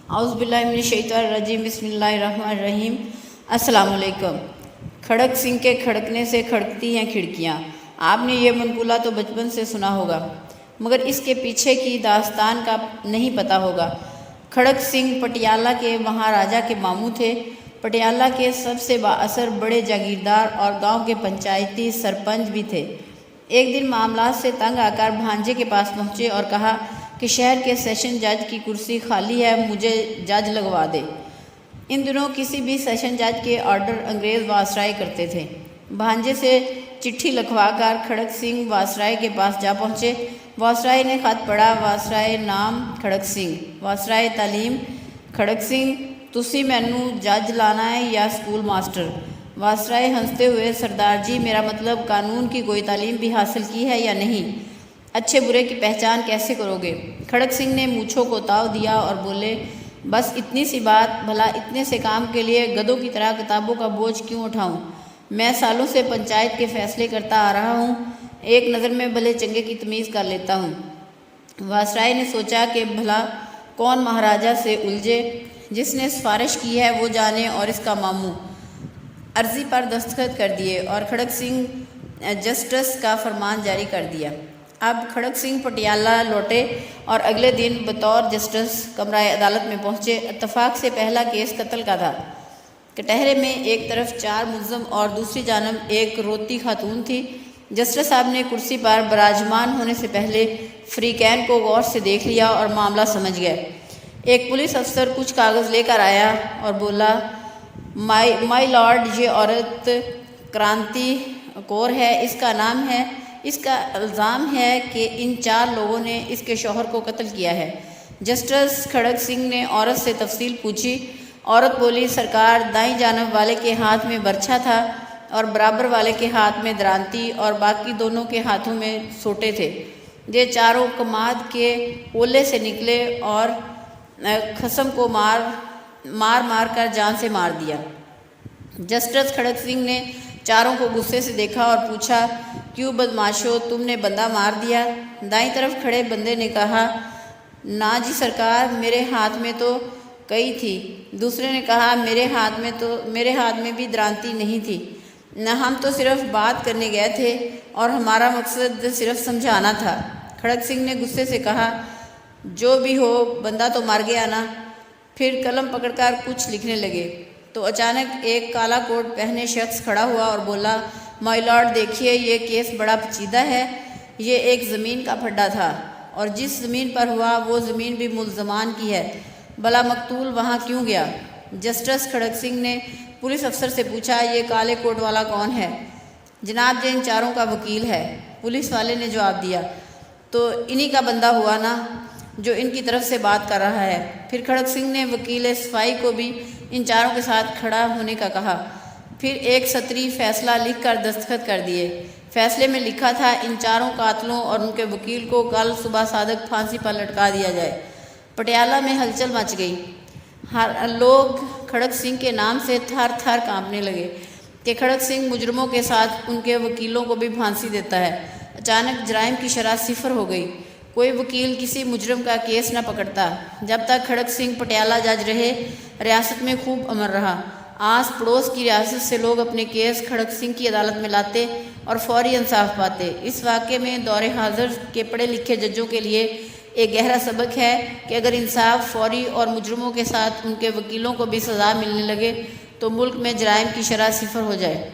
اعوذ باللہ من الشیطان الرجیم بسم اللہ الرحمن الرحیم۔ السلام علیکم۔ کھڑک سنگھ کے کھڑکنے سے کھڑکتی ہیں کھڑکیاں، آپ نے یہ منقولہ تو بچپن سے سنا ہوگا، مگر اس کے پیچھے کی داستان کا نہیں پتہ ہوگا۔ کھڑک سنگھ پٹیالہ کے مہاراجا کے ماموں تھے۔ پٹیالہ کے سب سے با اثر بڑے جاگیردار اور گاؤں کے پنچایتی سرپنچ بھی تھے۔ ایک دن معاملات سے تنگ آ کر بھانجے کے پاس پہنچے اور کہا کہ شہر کے سیشن جج کی کرسی خالی ہے، مجھے جج لگوا دے۔ ان دنوں کسی بھی سیشن جج کے آرڈر انگریز واسرائے کرتے تھے۔ بھانجے سے چٹھی لکھوا کر کھڑک سنگھ واسرائے کے پاس جا پہنچے۔ واسرائے نے خط پڑھا۔ واسرائے نام کھڑک سنگھ، واسرائے تعلیم کھڑک سنگھ، تسی مینوں جج لانا ہے یا سکول ماسٹر؟ واسرائے ہنستے ہوئے، سردار جی میرا مطلب قانون کی کوئی تعلیم بھی حاصل کی ہے یا نہیں؟ اچھے برے کی پہچان کیسے کرو گے؟ کھڑک سنگھ نے مونچھوں کو تاؤ دیا اور بولے، بس اتنی سی بات، بھلا اتنے سے کام کے لیے گدھوں کی طرح کتابوں کا بوجھ کیوں اٹھاؤں؟ میں سالوں سے پنچایت کے فیصلے کرتا آ رہا ہوں، ایک نظر میں بھلے چنگے کی تمیز کر لیتا ہوں۔ واسرائے نے سوچا کہ بھلا کون مہاراجا سے الجھے، جس نے سفارش کی ہے وہ جانے اور اس کا ماموں۔ عرضی پر دستخط کر دیے اور کھڑک سنگھ جسٹس کا فرمان جاری کر دیا۔ اب کھڑک سنگھ پٹیالہ لوٹے اور اگلے دن بطور جسٹس کمرہ عدالت میں پہنچے۔ اتفاق سے پہلا کیس قتل کا تھا۔ کٹہرے میں ایک طرف 4 ملزم اور دوسری جانب ایک روتی خاتون تھی۔ جسٹس صاحب نے کرسی پر براجمان ہونے سے پہلے فریقین کو غور سے دیکھ لیا اور معاملہ سمجھ گئے۔ ایک پولیس افسر کچھ کاغذ لے کر آیا اور بولا، مائی لارڈ، یہ عورت کرانتی کور ہے، اس کا نام ہے، اس کا الزام ہے کہ ان 4 لوگوں نے اس کے شوہر کو قتل کیا ہے۔ جسٹس کھڑک سنگھ نے عورت سے تفصیل پوچھی۔ عورت بولی، سرکار، دائیں جانب والے کے ہاتھ میں برچھا تھا اور برابر والے کے ہاتھ میں درانتی اور باقی دونوں کے ہاتھوں میں سوٹے تھے۔ یہ چاروں کماد کے اولے سے نکلے اور خصم کو مار کر جان سے مار دیا۔ جسٹس کھڑک سنگھ نے چاروں کو غصے سے دیکھا اور پوچھا، کیوں بدماشو، تم نے بندہ مار دیا؟ دائیں طرف کھڑے بندے نے کہا، نا جی سرکار، میرے ہاتھ میں تو کئی تھی۔ دوسرے نے کہا، میرے ہاتھ میں بھی درانتی نہیں تھی، نہ ہم تو صرف بات کرنے گئے تھے اور ہمارا مقصد صرف سمجھانا تھا۔ کھڑک سنگھ نے غصے سے کہا، جو بھی ہو، بندہ تو مر گیا نا۔ پھر قلم پکڑ کر کچھ لکھنے لگے تو اچانک ایک کالا کوٹ پہنے شخص کھڑا ہوا اور بولا، مائی لارڈ، دیکھیے یہ کیس بڑا پیچیدہ ہے۔ یہ ایک زمین کا پھڈا تھا اور جس زمین پر ہوا وہ زمین بھی ملزمان کی ہے، بھلا مقتول وہاں کیوں گیا؟ جسٹس کھڑک سنگھ نے پولیس افسر سے پوچھا، یہ کالے کوٹ والا کون ہے؟ جناب، یہ ان چاروں کا وکیل ہے۔ پولیس والے نے جواب دیا، تو انہی کا بندہ ہوا نا جو ان کی طرف سے بات کر رہا ہے۔ پھر کھڑک سنگھ نے وکیل صفائی کو بھی ان چاروں کے ساتھ کھڑا ہونے کا کہا۔ پھر ایک سطری فیصلہ لکھ کر دستخط کر دیے۔ فیصلے میں لکھا تھا، ان چاروں قاتلوں اور ان کے وکیل کو کل صبح صادق پھانسی پر لٹکا دیا جائے۔ پٹیالہ میں ہلچل مچ گئی۔ لوگ کھڑک سنگھ کے نام سے تھر تھر کانپنے لگے کہ کھڑک سنگھ مجرموں کے ساتھ ان کے وکیلوں کو بھی پھانسی دیتا ہے۔ اچانک جرائم کی شرح صفر ہو گئی۔ کوئی وکیل کسی مجرم کا کیس نہ پکڑتا۔ جب تک کھڑک سنگھ پٹیالہ جج رہے، ریاست میں خوب امن رہا۔ آس پڑوس کی ریاست سے لوگ اپنے کیس کھڑک سنگھ کی عدالت میں لاتے اور فوری انصاف پاتے۔ اس واقعے میں دور حاضر کے پڑھے لکھے ججوں کے لیے ایک گہرا سبق ہے کہ اگر انصاف فوری اور مجرموں کے ساتھ ان کے وکیلوں کو بھی سزا ملنے لگے تو ملک میں جرائم کی شرح صفر ہو جائے۔